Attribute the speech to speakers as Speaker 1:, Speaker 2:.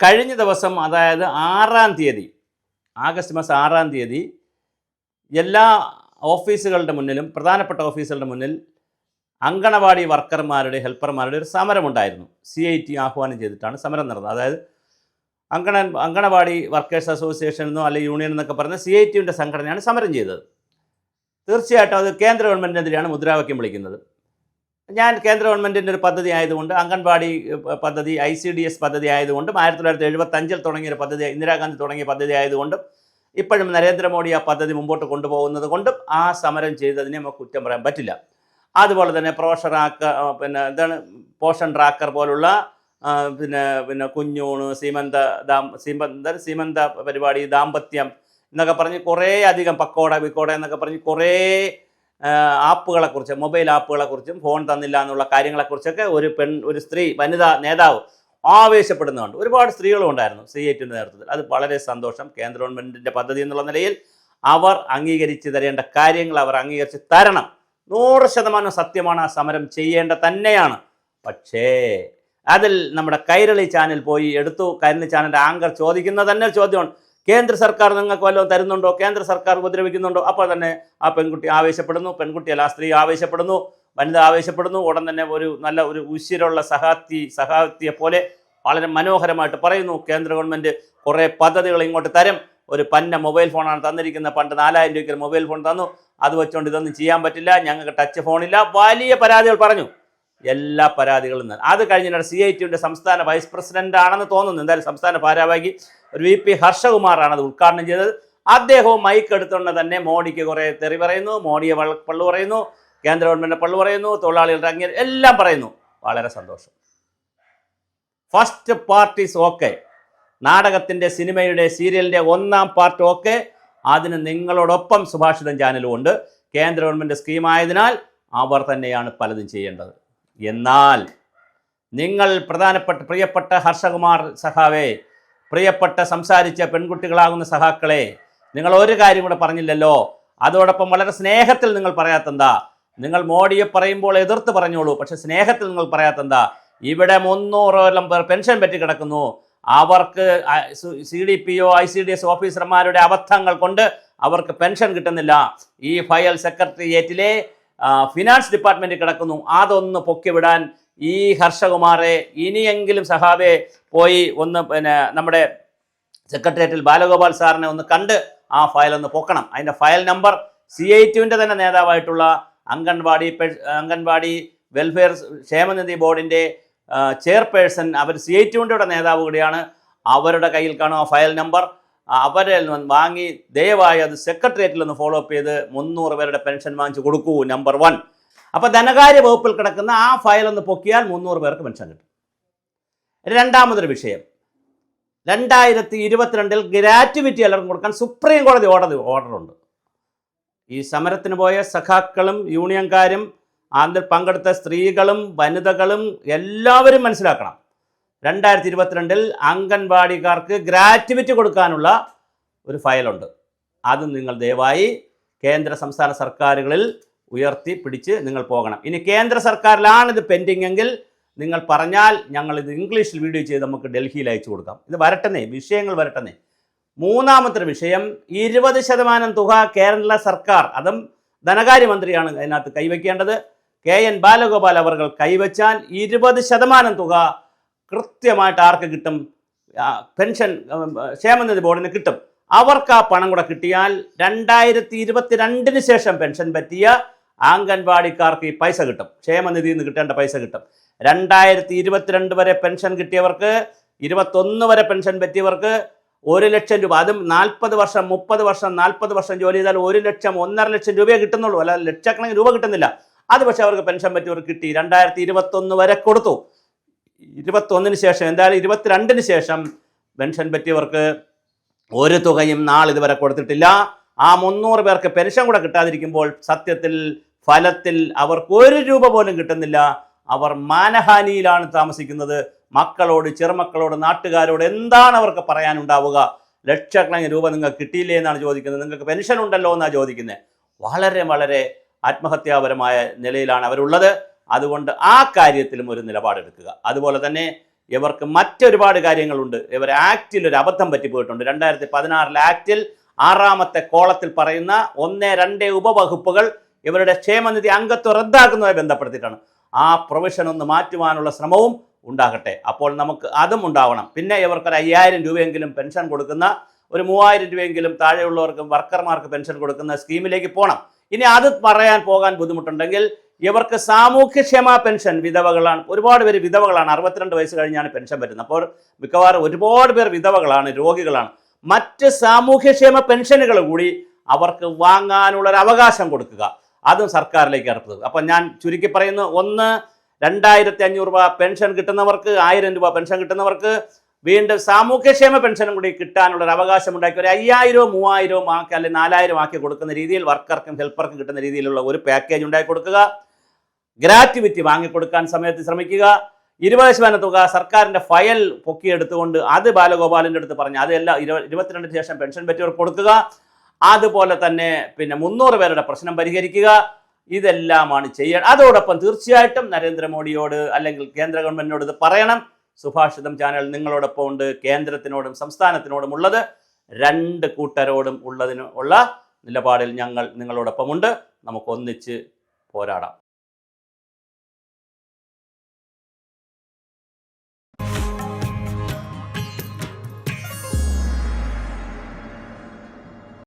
Speaker 1: കഴിഞ്ഞ ദിവസം, അതായത് 6-ാം തീയതി, ആഗസ്റ്റ് മാസം 6-ാം തീയതി എല്ലാ ഓഫീസുകളുടെ മുന്നിലും, പ്രധാനപ്പെട്ട ഓഫീസുകളുടെ മുന്നിൽ അങ്കണവാടി വർക്കർമാരുടെ, ഹെൽപ്പർമാരുടെ ഒരു സമരമുണ്ടായിരുന്നു. CIT ആഹ്വാനം ചെയ്തിട്ടാണ് സമരം നടന്നത്. അതായത് അങ്കണവാടി വർക്കേഴ്സ് അസോസിയേഷൻ എന്നോ അല്ലെങ്കിൽ യൂണിയൻ എന്നൊക്കെ പറഞ്ഞ CITയുടെ സംഘടനയാണ് സമരം ചെയ്തത്. തീർച്ചയായിട്ടും അത് കേന്ദ്ര ഗവൺമെൻറ്റിനെതിരെയാണ് മുദ്രാവാക്യം വിളിക്കുന്നത്. ഞാൻ കേന്ദ്ര ഗവൺമെൻറ്റിൻ്റെ ഒരു പദ്ധതി ആയതുകൊണ്ട്, അംഗൻവാടി പദ്ധതി ICDS പദ്ധതി ആയതുകൊണ്ടും 1975 തുടങ്ങിയ ഒരു പദ്ധതി, ഇന്ദിരാഗാന്ധി തുടങ്ങിയ പദ്ധതി ആയതുകൊണ്ടും ഇപ്പോഴും നരേന്ദ്രമോദി ആ പദ്ധതി മുമ്പോട്ട് കൊണ്ടുപോകുന്നത് കൊണ്ടും ആ സമരം ചെയ്തതിനെ നമുക്ക് കുറ്റം പറയാൻ പറ്റില്ല. അതുപോലെ തന്നെ പോഷൻ ട്രാക്കർ പോലുള്ള കുഞ്ഞൂണ്, സീമന്ത പരിപാടി, ദാമ്പത്യം എന്നൊക്കെ പറഞ്ഞ് കുറേ അധികം പക്കോട എന്നൊക്കെ പറഞ്ഞ് കുറേ ആപ്പുകളെക്കുറിച്ച്, മൊബൈൽ ആപ്പുകളെക്കുറിച്ചും ഫോൺ തന്നില്ല എന്നുള്ള കാര്യങ്ങളെക്കുറിച്ചൊക്കെ ഒരു സ്ത്രീ, വനിതാ നേതാവ് ആവേശപ്പെടുന്നുണ്ട്. ഒരുപാട് സ്ത്രീകളും ഉണ്ടായിരുന്നു CITയുടെ നേതൃത്വത്തിൽ. അത് വളരെ സന്തോഷം. കേന്ദ്ര ഗവൺമെൻറ്റിൻ്റെ പദ്ധതി എന്നുള്ള നിലയിൽ അവർ അംഗീകരിച്ച് തരേണ്ട കാര്യങ്ങൾ അവർ അംഗീകരിച്ച് തരണം. 100% സത്യമാണ്. ആ സമരം ചെയ്യേണ്ട തന്നെയാണ്. പക്ഷേ അതിൽ നമ്മുടെ കൈരളി ചാനൽ പോയി എടുത്തു. കൈരളി ചാനലിൻ്റെ ആങ്കർ ചോദിക്കുന്ന തന്നെ ചോദ്യമാണ്, കേന്ദ്ര സർക്കാർ നിങ്ങൾക്ക് വല്ലതും തരുന്നുണ്ടോ, കേന്ദ്ര സർക്കാർ ഉപദ്രവിക്കുന്നുണ്ടോ? അപ്പോൾ തന്നെ ആ പെൺകുട്ടി ആവേശപ്പെടുന്നു, പെൺകുട്ടിയല്ല ആ സ്ത്രീ ആവേശപ്പെടുന്നു, വനിത ആവേശപ്പെടുന്നു. ഉടൻ തന്നെ നല്ല ഒരു ഉശിരുള്ള സഹാത്തിയെ പോലെ വളരെ മനോഹരമായിട്ട് പറയുന്നു, കേന്ദ്ര ഗവൺമെൻറ് കുറേ പദ്ധതികൾ ഇങ്ങോട്ട് തരും. ഒരു പന്ന മൊബൈൽ ഫോണാണ് തന്നിരിക്കുന്നത്, പണ്ട് 4000 രൂപയ്ക്ക് മൊബൈൽ ഫോൺ തന്നു, അത് വെച്ചുകൊണ്ട് ഇതൊന്നും ചെയ്യാൻ പറ്റില്ല, ഞങ്ങൾക്ക് ടച്ച് ഫോണില്ല, വലിയ പരാതികൾ പറഞ്ഞു. എല്ലാ പരാതികളും അത് കഴിഞ്ഞിട്ട് CITയുടെ സംസ്ഥാന വൈസ് പ്രസിഡന്റ് ആണെന്ന് തോന്നുന്നു, എന്തായാലും സംസ്ഥാന ഭാരവാഹി ഒരു VP ഹർഷകുമാറാണ് അത് ഉദ്ഘാടനം ചെയ്തത്. അദ്ദേഹവും മൈക്ക് എടുത്തുകൊണ്ട് തന്നെ മോഡിക്ക് കുറേ തെറി പറയുന്നു, മോഡിയെ പള്ളു പറയുന്നു, കേന്ദ്ര ഗവൺമെൻറ്റിനെ പള്ളു പറയുന്നു, തൊഴിലാളികളുടെ അംഗീകാരം എല്ലാം പറയുന്നു. വളരെ സന്തോഷം. First part is okay. നാടകത്തിൻ്റെ, സിനിമയുടെ, സീരിയലിൻ്റെ 1-ാം പാർട്ട് ഓക്കെ. അതിന് നിങ്ങളോടൊപ്പം സുഭാഷിതം ചാനലും ഉണ്ട്. കേന്ദ്ര ഗവൺമെൻറ് സ്കീമായതിനാൽ അവർ തന്നെയാണ് പലതും ചെയ്യേണ്ടത്. എന്നാൽ നിങ്ങൾ പ്രിയപ്പെട്ട ഹർഷകുമാർ സഖാവേ, പ്രിയപ്പെട്ട സംസാരിച്ച പെൺകുട്ടികളാകുന്ന സഖാക്കളെ, നിങ്ങൾ ഒരു കാര്യം കൂടെ പറഞ്ഞില്ലല്ലോ. അതോടൊപ്പം വളരെ സ്നേഹത്തിൽ നിങ്ങൾ പറയാത്തെന്താ? നിങ്ങൾ മോഡിയെ പറയുമ്പോൾ എതിർത്ത് പറഞ്ഞോളൂ, പക്ഷെ സ്നേഹത്തിൽ നിങ്ങൾ പറയാത്തെന്താ? ഇവിടെ 300ഓളം പേർ പെൻഷൻ പറ്റി കിടക്കുന്നു. അവർക്ക് CDPO ICDS ഓഫീസർമാരുടെ അബദ്ധങ്ങൾ കൊണ്ട് അവർക്ക് പെൻഷൻ കിട്ടുന്നില്ല. ഈ ഫയൽ സെക്രട്ടേറിയറ്റിലെ ഫിനാൻസ് ഡിപ്പാർട്ട്മെൻറ്റിൽ കിടക്കുന്നു. അതൊന്ന് പൊക്കിവിടാൻ ഈ ഹർഷകുമാറെ, ഇനിയെങ്കിലും സഹാബെ പോയി ഒന്ന് നമ്മുടെ സെക്രട്ടേറിയറ്റിൽ ബാലഗോപാൽ സാറിനെ ഒന്ന് കണ്ട് ആ ഫയൽ ഒന്ന് പൊക്കണം. അതിൻ്റെ ഫയൽ നമ്പർ CITയുടെ തന്നെ നേതാവായിട്ടുള്ള അംഗൻവാടി വെൽഫെയർ ക്ഷേമനിധി ബോർഡിൻ്റെ ചെയർപേഴ്സൺ, അവർ CITയുടെ നേതാവ് കൂടിയാണ്. അവരുടെ കയ്യിൽ കാണും ആ ഫയൽ നമ്പർ. അവരെ വാങ്ങി ദയവായി അത് സെക്രട്ടേറിയറ്റിൽ ഒന്ന് ഫോളോ അപ്പ് ചെയ്ത് 300 പേരുടെ പെൻഷൻ വാങ്ങിച്ച് കൊടുക്കൂ. നമ്പർ 1. അപ്പോൾ ധനകാര്യ വകുപ്പിൽ കിടക്കുന്ന ആ ഫയൽ ഒന്ന് പൊക്കിയാൽ 300 പേർക്ക് പെൻഷൻ കിട്ടും. രണ്ടാമതൊരു വിഷയം, 2022 ഗ്രാറ്റുവിറ്റി എല്ലാവർക്കും കൊടുക്കാൻ സുപ്രീം കോടതി ഓർഡറുണ്ട്. ഈ സമരത്തിന് പോയ സഖാക്കളും യൂണിയൻകാരും അതിൽ പങ്കെടുത്ത സ്ത്രീകളും വനിതകളും എല്ലാവരും മനസ്സിലാക്കണം, 2022 അംഗൻവാടിക്കാർക്ക് ഗ്രാറ്റുവിറ്റി കൊടുക്കാനുള്ള ഒരു ഫയലുണ്ട്. അത് നിങ്ങൾ ദയവായി കേന്ദ്ര സംസ്ഥാന സർക്കാരുകളിൽ ഉയർത്തി പിടിച്ച് നിങ്ങൾ പോകണം. ഇനി കേന്ദ്ര സർക്കാരിലാണിത് പെൻഡിങ് എങ്കിൽ നിങ്ങൾ പറഞ്ഞാൽ ഞങ്ങളിത് ഇംഗ്ലീഷിൽ വീഡിയോ ചെയ്ത് നമുക്ക് ഡൽഹിയിൽ അയച്ചു കൊടുക്കാം. ഇത് വരട്ടെന്നേ, വിഷയങ്ങൾ വരട്ടെന്നേ. മൂന്നാമത്തെ വിഷയം, 20% തുക കേരള സർക്കാർ, അതും ധനകാര്യമന്ത്രിയാണ് അതിനകത്ത് കൈവയ്ക്കേണ്ടത്. KN ബാലഗോപാൽ അവർ കൈവച്ചാൽ 20% തുക കൃത്യമായിട്ട് ആർക്ക് കിട്ടും? പെൻഷൻ ക്ഷേമനിധി ബോർഡിന് കിട്ടും. അവർക്ക് ആ പണം കൂടെ കിട്ടിയാൽ 2022 ശേഷം പെൻഷൻ പറ്റിയ അംഗൻവാടിക്കാർക്ക് ഈ പൈസ കിട്ടും. ക്ഷേമനിധിയിൽ നിന്ന് കിട്ടേണ്ട പൈസ കിട്ടും. 2022 വരെ പെൻഷൻ കിട്ടിയവർക്ക്, 21 വരെ പെൻഷൻ പറ്റിയവർക്ക് 1 ലക്ഷം രൂപ, അതും 40 വർഷം 30 വർഷം 40 വർഷം ജോലി ചെയ്താൽ 1 ലക്ഷം 1.5 ലക്ഷം രൂപയെ കിട്ടുന്നുള്ളൂ, അല്ല ലക്ഷക്കണക്കിന് രൂപ കിട്ടുന്നില്ല. അത് പക്ഷേ അവർക്ക് പെൻഷൻ പറ്റിയവർക്ക് കിട്ടി. 2021 വരെ കൊടുത്തു. 21 ശേഷം, എന്തായാലും 22 ശേഷം പെൻഷൻ പറ്റിയവർക്ക് ഒരു തുകയും ഇതുവരെ കൊടുത്തിട്ടില്ല. ആ 300 പേർക്ക് പെൻഷൻ കൂടെ കിട്ടാതിരിക്കുമ്പോൾ സത്യത്തിൽ ഫലത്തിൽ അവർക്ക് 1 രൂപ പോലും കിട്ടുന്നില്ല. അവർ മാനഹാനിയിലാണ് താമസിക്കുന്നത്. മക്കളോട്, ചെറുമക്കളോട്, നാട്ടുകാരോട് എന്താണ് അവർക്ക് പറയാനുണ്ടാവുക? ലക്ഷക്കണക്കിന് രൂപ നിങ്ങൾക്ക് കിട്ടിയില്ലേ എന്നാണ് ചോദിക്കുന്നത്. നിങ്ങൾക്ക് പെൻഷൻ ഉണ്ടല്ലോ എന്നാണ് ചോദിക്കുന്നത്. വളരെ വളരെ ആത്മഹത്യാപരമായ നിലയിലാണ് അവരുള്ളത്. അതുകൊണ്ട് ആ കാര്യത്തിലും ഒരു നിലപാടെടുക്കുക. അതുപോലെ തന്നെ ഇവർക്ക് മറ്റൊരുപാട് കാര്യങ്ങളുണ്ട്. ഇവർ ആക്റ്റിൽ ഒരു അബദ്ധം പറ്റിപ്പോയിട്ടുണ്ട്. 2016 ആക്റ്റിൽ 6ാമത്തെ കോളത്തിൽ പറയുന്ന 1, 2 ഉപവകുപ്പുകൾ ഇവരുടെ ക്ഷേമനിധി അംഗത്വം റദ്ദാക്കുന്നതുമായി ബന്ധപ്പെടുത്തിയിട്ടാണ്. ആ പ്രൊവിഷൻ ഒന്ന് മാറ്റുവാനുള്ള ശ്രമവും ഉണ്ടാകട്ടെ. അപ്പോൾ നമുക്ക് അതും ഉണ്ടാവണം. പിന്നെ ഇവർക്കൊരു 5000 രൂപയെങ്കിലും പെൻഷൻ കൊടുക്കുന്ന, ഒരു 3000 രൂപയെങ്കിലും താഴെയുള്ളവർക്ക് വർക്കർമാർക്ക് പെൻഷൻ കൊടുക്കുന്ന സ്കീമിലേക്ക് പോകണം. ഇനി അത് പോകാൻ ബുദ്ധിമുട്ടുണ്ടെങ്കിൽ ഇവർക്ക് സാമൂഹ്യക്ഷേമ പെൻഷൻ, വിധവകളാണ്, ഒരുപാട് പേര് വിധവകളാണ്, 62 വയസ്സ് കഴിഞ്ഞാണ് പെൻഷൻ പറ്റുന്നത്. അപ്പോൾ മിക്കവാറും ഒരുപാട് പേർ വിധവകളാണ്, രോഗികളാണ്. മറ്റ് സാമൂഹ്യക്ഷേമ പെൻഷനുകൾ കൂടി അവർക്ക് വാങ്ങാനുള്ളൊരു അവകാശം കൊടുക്കുക, അതും സർക്കാരിലേക്ക് അടുത്തത്. അപ്പം ഞാൻ ചുരുക്കി പറയുന്നു, 2500 രൂപ പെൻഷൻ കിട്ടുന്നവർക്ക്, 1000 രൂപ പെൻഷൻ കിട്ടുന്നവർക്ക് വീണ്ടും സാമൂഹ്യക്ഷേമ പെൻഷനും കൂടി കിട്ടാനുള്ളൊരു അവകാശം ഉണ്ടാക്കി ഒരു 5000 3000 ആക്കി, അല്ലെങ്കിൽ 4000 ആക്കി കൊടുക്കുന്ന രീതിയിൽ വർക്കർക്കും ഹെൽപ്പർക്കും കിട്ടുന്ന രീതിയിലുള്ള ഒരു പാക്കേജ് ഉണ്ടാക്കി കൊടുക്കുക. ഗ്രാറ്റുവിറ്റി വാങ്ങിക്കൊടുക്കാൻ സമയത്ത് ശ്രമിക്കുക. 20% തുക സർക്കാരിൻ്റെ ഫയൽ പൊക്കിയെടുത്തുകൊണ്ട് അത് ബാലഗോപാലിൻ്റെ അടുത്ത് പറഞ്ഞ് അതെല്ലാം 22 ശേഷം പെൻഷൻ പറ്റിയവർക്ക് കൊടുക്കുക. അതുപോലെ തന്നെ പിന്നെ 300 പേരുടെ പ്രശ്നം പരിഹരിക്കുക. ഇതെല്ലാമാണ് ചെയ്യുക. അതോടൊപ്പം തീർച്ചയായിട്ടും നരേന്ദ്രമോദിയോട് അല്ലെങ്കിൽ കേന്ദ്ര ഗവൺമെന്റിനോട് ഇത് പറയണം. സുഭാഷിതം ചാനൽ നിങ്ങളോടൊപ്പം ഉണ്ട്. കേന്ദ്രത്തിനോടും സംസ്ഥാനത്തിനോടും ഉള്ളത്, 2 കൂട്ടരോടും ഉള്ള നിലപാടിൽ ഞങ്ങൾ നിങ്ങളോടൊപ്പമുണ്ട്. നമുക്ക് ഒന്നിച്ച് പോരാടാം.